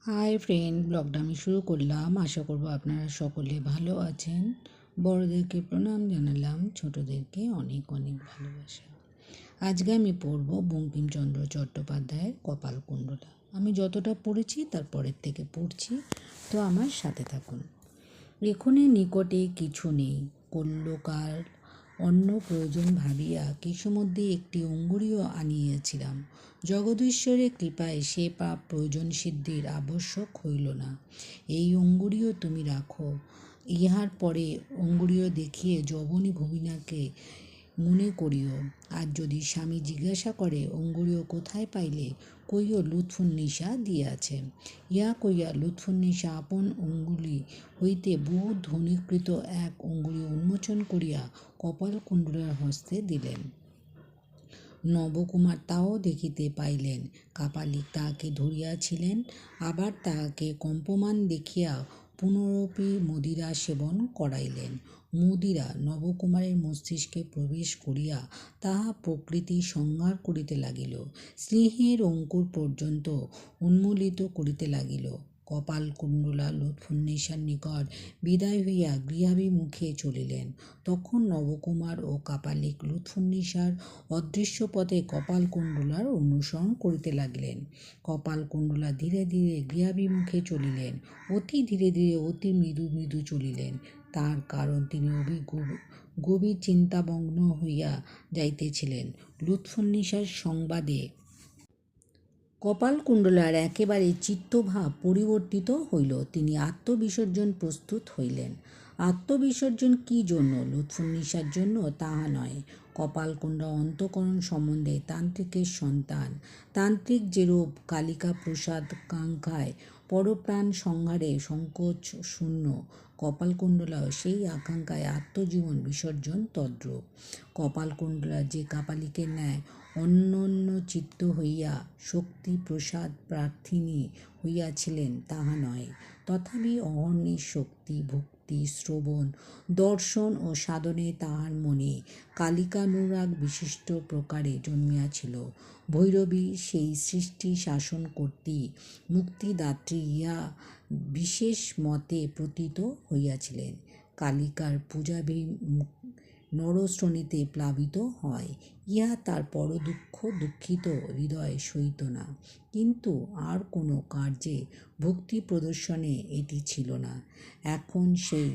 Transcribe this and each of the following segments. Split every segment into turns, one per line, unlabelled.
Hi friend, ব্লগটা আমি শুরু করলাম। আশা করব আপনারা সকলে ভালো আছেন। বড়দেরকে প্রণাম জানালাম, ছোটদেরকে অনেক অনেক ভালোবাসা। আজকে আমি পড়ব বঙ্কিমচন্দ্র চট্টোপাধ্যায়ের কপালকুণ্ডলা। আমি যতটা পড়েছি তার পরের থেকে পড়ছি, তো আমার সাথে থাকুন। এখনে নিকটে কিছু নেই, কল্যকার অন্য প্রয়োজন ভাবিয়া কিসমধ্যে একটি অঙ্গুরীয় আনিয়াছিলাম। জগদীশ্বরের কৃপায় সে পাপ প্রয়োজন সিদ্ধির আবশ্যক হইল না। এই অঙ্গুরীয় তুমি রাখো। ইহার পরে অঙ্গুরীয় দেখিয়ে যবনী ভূমিনাকে মনে করিও। আর যদি স্বামী জিজ্ঞাসা করে অঙ্গুরীয় কোথায় পাইলে, কইও লুৎফুন্নিসা দিয়াছে। ইহা কইয়া লুৎফুন্নিসা আপন অঙ্গুলি হইতে বহু ধ্বনিকৃত এক অঙ্গুরী উন্মোচন করিয়া কপালকুণ্ডলার হস্তে দিলেন। নবকুমার তাও দেখিতে পাইলেন। কাপালিক তাহাকে ধরিয়াছিলেন, আবার তাহাকে কম্পমান দেখিয়া পুনরপি মদিরা সেবন করাইলেন। মদিরা নবকুমারের মস্তিষ্কে প্রবেশ করিয়া তাহা প্রকৃতি সংহার করিতে লাগিল, স্নেহের অঙ্কুর পর্যন্ত উন্মূলিত করিতে লাগিল। কপালকুণ্ডলা লুৎফুন্নিসার নিকট বিদায় হইয়া গৃহাভিমুখে চলিলেন। তখন নবকুমার ও কাপালিক লুৎফুন্নিসার অদৃশ্য পথে কপালকুণ্ডলার অনুসরণ করিতে লাগিলেন। কপালকুণ্ডলা ধীরে ধীরে গৃহাভিমুখে চলিলেন, অতি ধীরে ধীরে, অতি মৃদু মৃদু চলিলেন। তার কারণ তিনি গভীর চিন্তামগ্ন হইয়া যাইতেছিলেন। লুৎফুন্নিসার সংবাদে কপালকুণ্ডলার একেবারে চিত্তভাব পরিবর্তিত হইল। তিনি আত্মবিসর্জন প্রস্তুত হইলেন। আত্মবিসর্জন কি জন্য? লুৎফুন্নিসার জন্য? তাহা নয়। কপালকুণ্ডলা অন্তঃকরণ সম্বন্ধে তান্ত্রিকের সন্তান। তান্ত্রিক যেরূপ কালিকা প্রসাদ কাঙ্ক্ষায় পরপ্রাণ সংহারে সংকোচ শূন্য, কপালকুণ্ডলাও সেই আকাঙ্ক্ষায় আত্মজীবন বিসর্জন তদ্রূপ। কপালকুণ্ডলা যে কাপালিকের ন্যায় অনন্য চিত্ত হইয়া শক্তি প্রসাদ প্রার্থিনী হইয়াছিলেন তাহা নয়। তথাপি অহর্নিশ শক্তি, ভক্তি, শ্রবণ, দর্শন ও সাধনে তাহার মনে কালিকানুরাগ বিশিষ্ট প্রকারে জন্মিয়াছিল। ভৈরবী সেই সৃষ্টি শাসন কর্ত্রী, মুক্তিদাত্রী ইহা বিশেষ মতে প্রতীত হইয়াছিলেন। কালিকার পূজাভিমুখ নরশ্রেণীতে প্লাবিত হয়, ইহা তার দুঃখিত হৃদয় সহিত না। কিন্তু আর কোনো কার্যে ভক্তি প্রদর্শনে এটি ছিল না। এখন সেই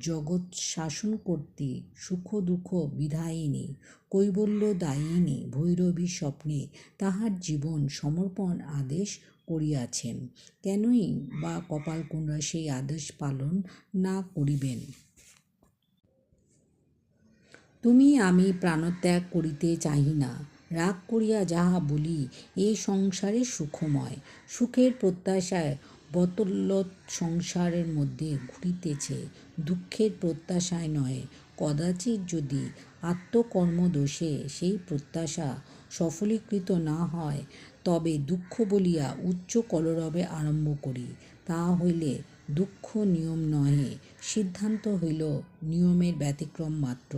জগৎ শাসনকর্ত্রী, সুখ দুঃখ বিধায়িনী, কৈবল্যদায়িনী ভৈরবী স্বপ্নে তাহার জীবন সমর্পণ আদেশ করিয়াছেন। কেনই বা কপালকুণ্ডলা সেই আদেশ পালন না করিবেন? তুমি আমি প্রাণত্যাগ করিতে চাহি না। রাগ করিয়া যাহা বলি, এ সংসারে সুখময়, সুখের প্রত্যাশায় বতোল্যত সংসারের মধ্যে ঘুরিতেছে, দুঃখের প্রত্যাশায় নয়। কদাচিৎ যদি আত্মকর্মদোষে সেই প্রত্যাশা সফলীকৃত না হয়, তবে দুঃখ বলিয়া উচ্চ কলরবে আরম্ভ করি। তাহা হইলে দুঃখ নিয়ম নহে, সিদ্ধান্ত হইল নিয়মের ব্যতিক্রম মাত্র।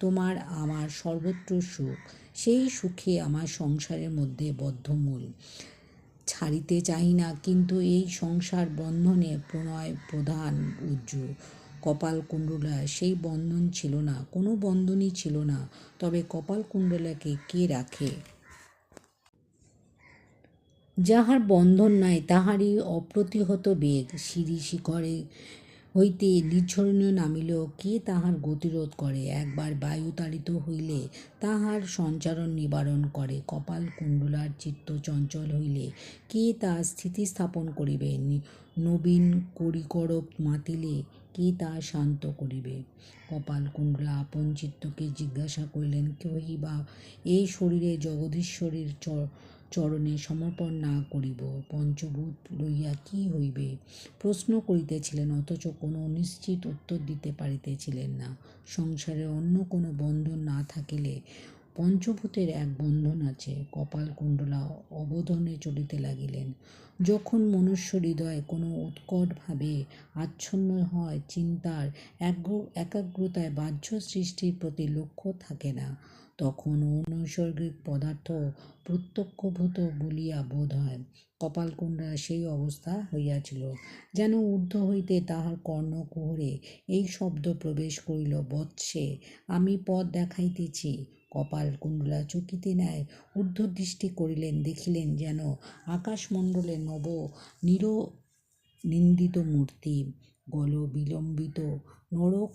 তোমার আমার সর্বত্র সুখ, সেই সুখে আমার সংসারের মধ্যে বদ্ধমূল। ছাড়িতে চাহি না, কিন্তু এই সংসার বন্ধনে প্রণয় প্রধান উজ্জু। কপালকুণ্ডলা সেই বন্ধন ছিল না, কোনো বন্ধনই ছিল না। তবে কপালকুণ্ডলাকে কে রাখে? যাহার বন্ধন নাই তাহারই অপ্রতিহত বেগ। সিঁড়ি শিখরে হইতে নির্ঝরণীয় নামিলেও কে তাহার গতিরোধ করে? একবার বায়ুতাড়িত হইলে তাহার সঞ্চারণ নিবারণ করে। কপালকুণ্ডলার চিত্ত চঞ্চল হইলে কে তাহার স্থিতিস্থাপন করিবে? নবীন করিকরপ মাতিলে কে তাহা শান্ত করিবে? কপালকুণ্ডলা আপন চিত্তকে জিজ্ঞাসা করিলেন, কেহই বা এই শরীরে জগদীশ্বরের চরণে সমর্পণ না করিব, পঞ্চভূত লইয়া কি হইবে? প্রশ্ন করিতেছিলেন, অথচ কোনো নিশ্চিত উত্তর দিতে পারিতেছিলেন না। সংসারে অন্য কোনো বন্ধন না থাকিলে পঞ্চভূতের এক বন্ধন আছে। কপালকুণ্ডলা অবধানে চলিতে লাগিলেন। যখন মনুষ্য হৃদয় কোনো উৎকটভাবে আচ্ছন্ন হয়, চিন্তার একাগ্রতায় বাহ্য সৃষ্টির প্রতি লক্ষ্য থাকে না, তখন অনৈসর্গিক পদার্থ প্রত্যক্ষভূত বলিয়া বোধ হয়। কপালকুণ্ডলার সেই অবস্থা হইয়াছিল, যেন ঊর্ধ্ব হইতে তাহার কর্ণকুহরে এই শব্দ প্রবেশ করিল, বৎসে আমি পথ দেখাইতেছি। কপালকুণ্ডলা চকিতে ন্যায় ঊর্ধ্বদৃষ্টি করিলেন, দেখিলেন যেন আকাশমণ্ডলে নব নিন্দিত মূর্তি গল বিলম্বিত নরক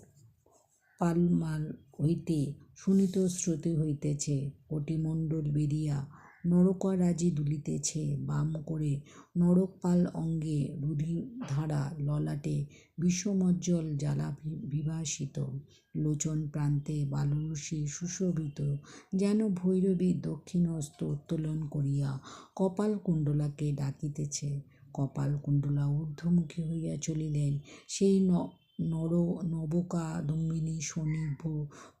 পালমাল হইতে সুনীত শ্রুতি হইতেছে, কোটিমণ্ডল বেরিয়া নরকরাজি দুলিতেছে, বাম করে নরকপাল অঙ্গে রুধিধারা, ললাটে বিষমজ্জ্বল জ্বালা বিভাসিত, লোচন প্রান্তে বালরসি সুশোভিত, যেন ভৈরবী দক্ষিণহস্ত উত্তোলন করিয়া কপালকুণ্ডলাকে ডাকিতেছে। কপালকুণ্ডলা ঊর্ধ্বমুখী হইয়া চলিলেন। সেই নবকাদম্বিনী স্বনির্ভ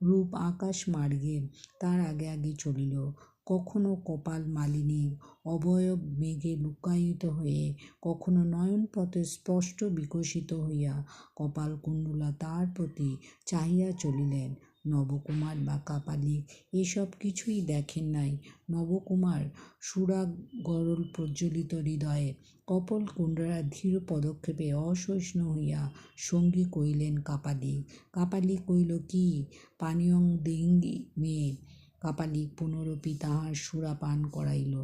রূপ আকাশমার্গে তার আগে আগে চলিল। কখনো কপাল মালিনীর অবয়ব মেঘে লুকায়িত হয়ে, কখনো নয়নপথে স্পষ্ট বিকশিত হইয়া কপালকুণ্ডলা তার প্রতি চাহিয়া চলিলেন। নবকুমার বা কাপালিক এসব কিছুই দেখেন নাই। নবকুমার সুরাগরল প্রজ্বলিত হৃদয়ে কপালকুণ্ডলার ধীর পদক্ষেপে অসহিষ্ণু হইয়া সঙ্গী কইলেন কাপালিক। কাপালিক কইল, কি পানীয়ং দেঙ্গি মেয়ে। কাপালিক পুনরপি তাহার সুরাপান করাইল।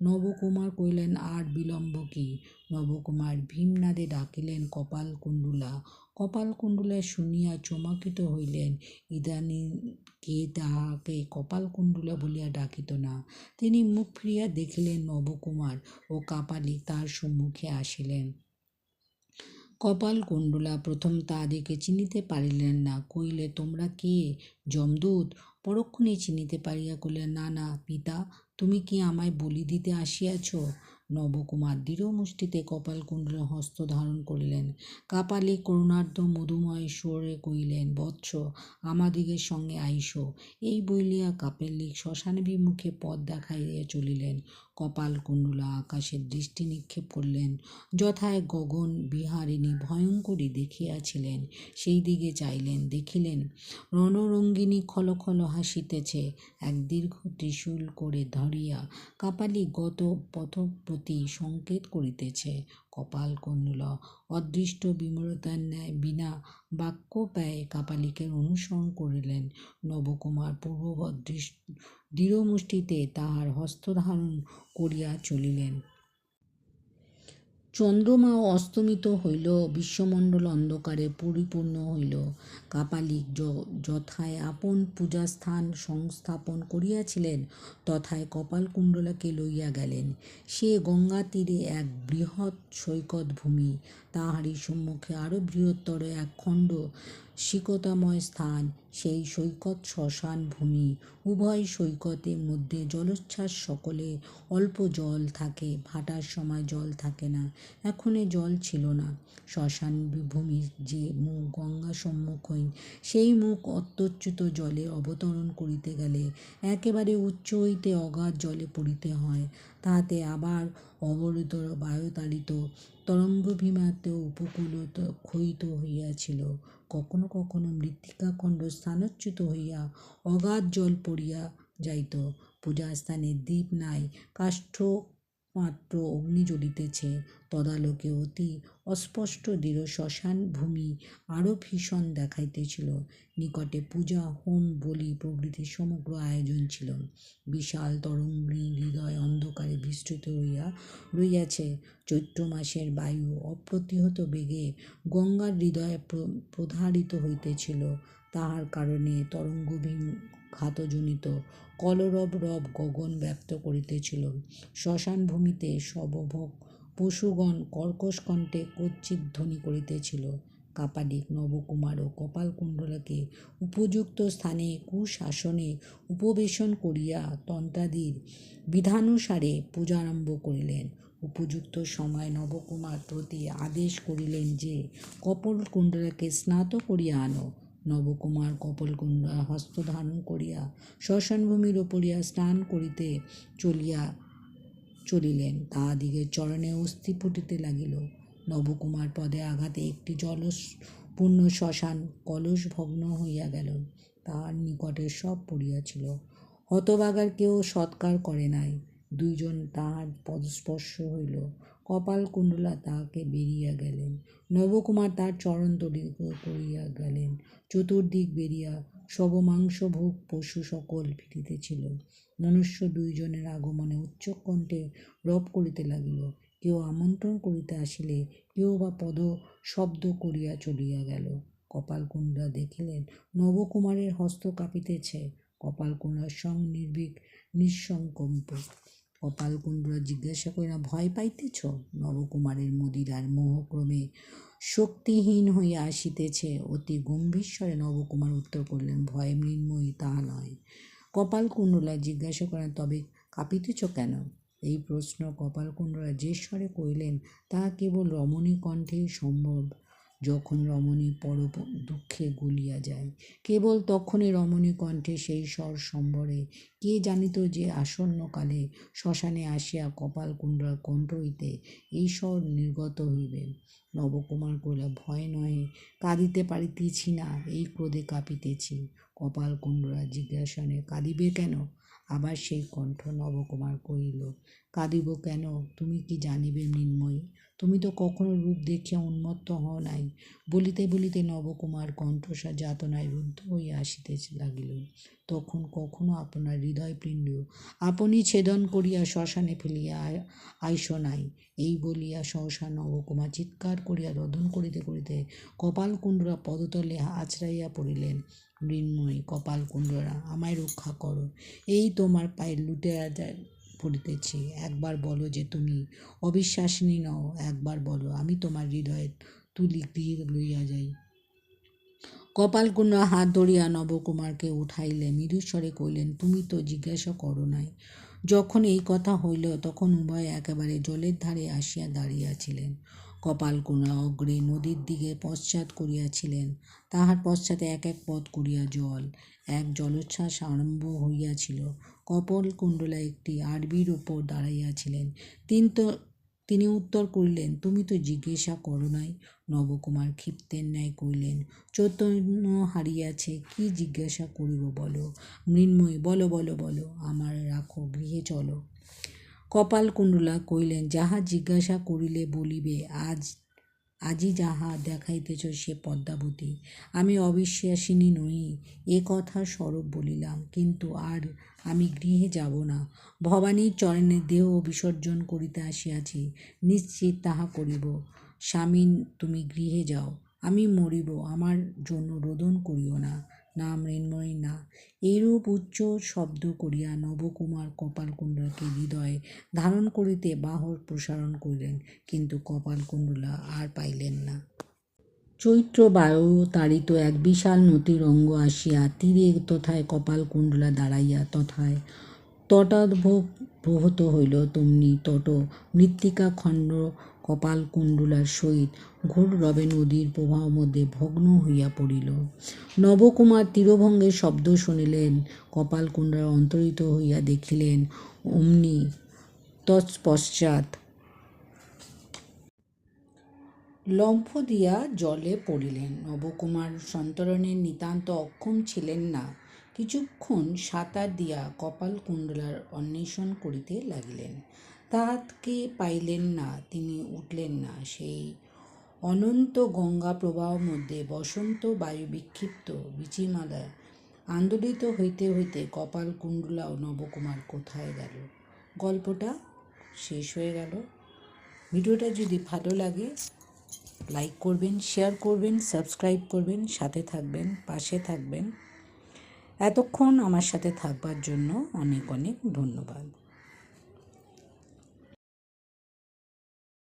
নবকুমার কইলেন, আর বিলম্ব কি। নবকুমার ভীমনাদে ডাকিলেন, কপালকুণ্ডলা। কপালকুণ্ডলা শুনিয়া চমকিত হইলেন। ইদানীং কে তাহাকে কপালকুণ্ডলা বলিয়া ডাকিত না। তিনি মুখ ফিরিয়া দেখিলেন নবকুমার ও কাপালিক তার সম্মুখে আসিলেন। কপালকুণ্ডলা প্রথম তাহাদিকে চিনিতে পারিলেন না। কইলে, তোমরা কে? যমদূত? পরক্ষণেই চিনিতে পারিয়া কইলেন, না না পিতা, তুমি কি আমায় বলি দিতে আসিয়াছ? নবকুমার দৃঢ় মুষ্টিতে কপালকুণ্ডলার হস্ত ধারণ করিলেন। কাপালিক করুণার্দ্র মধুময় স্বরে কহিলেন, বৎস, আমাদিগের সঙ্গে আইস। এই বলিয়া কাপালিক শ্মশানাভিমুখে পথ দেখাইয়া চলিলেন। কপালকুণ্ডলা আকাশে দৃষ্টি নিক্ষেপ করিলেন। যথায় গগন বিহারিণী ভয়ঙ্করী দেখিয়াছিলেন, সেই দিকে চাইলেন। দেখিলেন রণরঙ্গিনী খলখল হাসিতেছে। এক দীর্ঘ ত্রিশূল করে ধরিয়া কাপালিক গত পথপ্রতি সংকেত করিতেছে। কপালকুণ্ডলা অদৃষ্ট বিমূঢ়তার ন্যায় বিনা বাক্যব্যয়ে কাপালিকের অনুসরণ করিলেন। নবকুমার পূর্ববৎ দৃঢ়মুষ্টিতে তাহার হস্তধারণ করিয়া চলিলেন। চন্দ্রমাও অস্তমিত হইল, বিশ্বমণ্ডল অন্ধকারে পরিপূর্ণ হইল। কাপালিক যথায় আপন পূজাস্থান সংস্থাপন করিয়াছিলেন, তথায় কপালকুণ্ডলাকে লইয়া গেলেন। সে গঙ্গাতীরে এক বৃহৎ সৈকত ভূমি, তাহারই সম্মুখে আরও বৃহত্তর এক খণ্ড সিকতাময় স্থান, সেই সৈকত শ্মশান ভূমি। উভয় সৈকতের মধ্যে জলোচ্ছ্বাস সকলে অল্প জল থাকে, ভাটার সময় জল থাকে না। এখনে জল ছিল না। শ্মশান ভূমির যে মুখ গঙ্গা সম্মুখীন, সেই মুখ অত্যচ্যুত জলে অবতরণ করিতে গেলে একেবারে উচ্চ হইতে অগাধ জলে পড়িতে হয়। তাহাতে আবার অবরোধ বায়ুতাড়িত তরঙ্গভীমাত উপকূল ক্ষয়িত হইয়াছিল। কখনো কখনো মৃত্তিকাখণ্ড স্থানচ্যুত হইয়া অগাধ জল পড়িয়া যাইত। পূজাস্থানে দীপ নাই, কাষ্ঠমাত্র অগ্নি জ্বলিতেছে। তদালোকে অতি অস্পষ্ট দৃঢ় শ্মশান ভূমি আরও ভীষণ দেখাইতেছিল। নিকটে পূজা, হোম, বলি প্রভৃতি সমগ্র আয়োজন ছিল। বিশাল তরঙ্গিনী হৃদয় অন্ধকারে বিস্তৃত হইয়া রহিয়াছে। চৈত্র মাসের বায়ু অপ্রতিহত বেগে গঙ্গার হৃদয়ে প্রধারিত হইতেছিল। তাহার কারণে তরঙ্গভীম ঘাতজনিত কলরব রব গগন ব্যপ্ত করিতেছিল। শ্মশানভূমিতে সবভোগ পশুগণ কর্কশ কণ্ঠে কচ্ছিৎ ধ্বনি করিতেছিল। কাপালিক নবকুমার ও কপালকুণ্ডলাকে উপযুক্ত স্থানে কুশাসনে উপবেশন করিয়া তন্ত্রাদির বিধানুসারে পূজারম্ভ করিলেন। উপযুক্ত সময় নবকুমার প্রতি আদেশ করিলেন যে, কপালকুণ্ডলাকে স্নাত করিয়া আনো। নবকুমার কপালকুণ্ডলার হস্ত ধারণ করিয়া শ্মশানভূমির উপরিয়া স্নান করিতে চলিলেন। তাহাদিগের চরণে অস্থি ফুটিতে লাগিল। নবকুমার পদে আঘাতে একটি জলপূর্ণ শ্মশান কলস ভগ্ন হইয়া গেল। তাহার নিকটে সব পড়িয়াছিল। হতভাগার কেহ সৎকার করে নাই। দুইজন তাহার পদস্পর্শ হইল। কপালকুণ্ডলা তাহাকে বেরিয়া গেলেন। নবকুমার তার চরণ তড়িৎ করিয়া গেলেন। চতুর্দিক বেরিয়া সবমাংসভোগ পশু সকল ফিরিতেছিল। মনুষ্য দুইজনের আগমনে উচ্চকণ্ঠে রব করিতে লাগিল। কেউ আমন্ত্রণ করিতে আসিলে, কেউ বা পদ শব্দ করিয়া চলিয়া গেল। কপালকুণ্ডলা দেখিলেন নবকুমারের হস্ত কাঁপিতেছে। কপালকুণ্ডলার সঙ্গ নির্ভীক নিঃসংকম্প। কপালকুণ্ডলা জিজ্ঞাসা করিল, ভয় পাইতেছ? নবকুমারের মদিরার মোহক্রমে শক্তিহীন হইয়া আসিতেছে। অতি গম্ভীর স্বরে নবকুমার উত্তর করিলেন, ভয় মৃন্ময়ী, তাহা নয়। কপালকুণ্ডলা জিজ্ঞাসা করেন, তবে কাঁপিতেছ কেন? এই প্রশ্ন কপালকুণ্ডলা যে স্বরে করিলেন তাহা কেবল রমণী কণ্ঠেই সম্ভব। যখন রমণী পর দুঃখে গলিয়া যায়, কেবল তখনই রমণী কণ্ঠে সেই স্বর সম্বরে। কে জানিত যে আসন্নকালে শ্মশানে আসিয়া কপালকুণ্ডলার কণ্ঠ হইতে এই স্বর নির্গত হইবে। নবকুমার কহিল, ভয় নহে, কাঁদিতে পারিতেছি না, এই ক্রোধে কাঁপিতেছি। কপালকুণ্ডলা জিজ্ঞাসনে, কাঁদিবে কেন? আবার সেই কণ্ঠ। নবকুমার কহিল, কাঁদিব কেন? তুমি কি জানিবে মৃন্ময়ী? তুমি তো কখনো রূপ দেখিয়া উন্মত্ত হও নাই। বলিতে বলিতে নবকুমার কণ্ঠস্বর যাতনায় রুদ্ধ হইয়া আসিতে লাগিল। তখন কখনো আপনার হৃদয়পিণ্ড আপনি ছেদন করিয়া শ্মশানে ফেলিয়া আইস নাই। এই বলিয়া সহসা নবকুমার চিৎকার করিয়া রোদন করিতে করিতে কপালকুণ্ডলা পদতলে আছড়াইয়া পড়িলেন। মৃন্ময়ী, কপালকুণ্ডলা, আমায় রক্ষা করো, এই তোমার পায়ে লুটিয়া পড়িতেছি। একবার বলো যে তুমি অবিশ্বাসিনী নও, একবার বলো, আমি তোমার হৃদয়ে তুলি গৃহে লইয়া যাই। কপালকুণ্ডলা হাত ধরিয়া নবকুমারকে উঠাইলে মৃদুস্বরে কহিলেন, তুমি তো জিজ্ঞাসা করো নাই। যখন এই কথা হইল তখন উভয়ে একেবারে জলের ধারে আসিয়া দাঁড়িয়াছিলেন। কপালকুণ্ডলা অগ্রে নদীর দিকে পশ্চাৎ করিয়াছিলেন, তাহার পশ্চাতে এক এক পথ করিয়া জল। এক জলোচ্ছ্বাস আরম্ভ হইয়াছিল। কপালকুণ্ডলা একটি আরবির উপর দাঁড়াইয়াছিলেন। তিনি উত্তর করিলেন, তুমি তো জিজ্ঞাসা করো নাই। নবকুমার ক্ষিপ্তের ন্যায় কহিলেন, চৈতন্য হারিয়াছে, কি জিজ্ঞাসা করিব বলো। মৃন্ময়ী, বলো বলো বলো, আমার রাখো, গৃহে চলো। কপালকুণ্ডলা কহিলেন, যাহা জিজ্ঞাসা করিলে বলিবে। আজই যাহা দেখাইতেছ সে পদ্মাবতী। আমি অবিশ্বাসিনী নই, এ কথা স্বরূপ বলিলাম, কিন্তু আর আমি গৃহে যাব না। ভবানীর চরণে দেহ বিসর্জন করিতে আসিয়াছি, নিশ্চিত তাহা করিব। স্বামী, তুমি গৃহে যাও, আমি মরিব, আমার জন্য রোদন করিও না। না মৃন্ময়ী, না। এইরূপ উচ্চ শব্দ করিয়া নবকুমার কপালকুণ্ডলাকে হৃদয়ে ধারণ করিতে বাহুর প্রসারণ করিলেন, কিন্তু কপালকুণ্ডলা আর পাইলেন না। চৈত্র বায়ু তাড়িত এক বিশাল নদীরঙ্গ আসিয়া তীরে তথায় কপালকুণ্ডলা দাঁড়াইয়া তথায় তটাদ্ভূত হইল। তমনি তট মৃত্তিকা খণ্ড কপালকুণ্ডলার সহিত ঘোর রবে নদীর প্রবাহ মধ্যে ভগ্ন হইয়া পড়িল। নবকুমার তীরভঙ্গের শব্দ শুনিলেন। কপালকুণ্ডলা অন্তরিত হইয়া দেখিলেন, অমনি তৎপশ্চাৎ লম্ফ দিয়া জলে পড়িলেন। নবকুমার সন্তরণে নিতান্ত অক্ষম ছিলেন না। কিছুক্ষণ সাঁতার দিয়া কপালকুণ্ডলার অন্বেষণ করিতে লাগিলেন। তাহাকে পাইলেন না, তিনি উঠলেন না। সেই অনন্ত গঙ্গা প্রবাহ মধ্যে বসন্ত বায়ু বিক্ষিপ্ত বীচিমালায় আন্দোলিত হইতে হইতে কপালকুণ্ডলা ও নবকুমার কোথায় গেল। গল্পটা শেষ হয়ে গেল। ভিডিওটা যদি ভালো লাগে লাইক করবেন, শেয়ার করবেন, সাবস্ক্রাইব করবেন, সাথে থাকবেন, পাশে থাকবেন। এতক্ষণ আমার সাথে থাকবার জন্য অনেক অনেক ধন্যবাদ।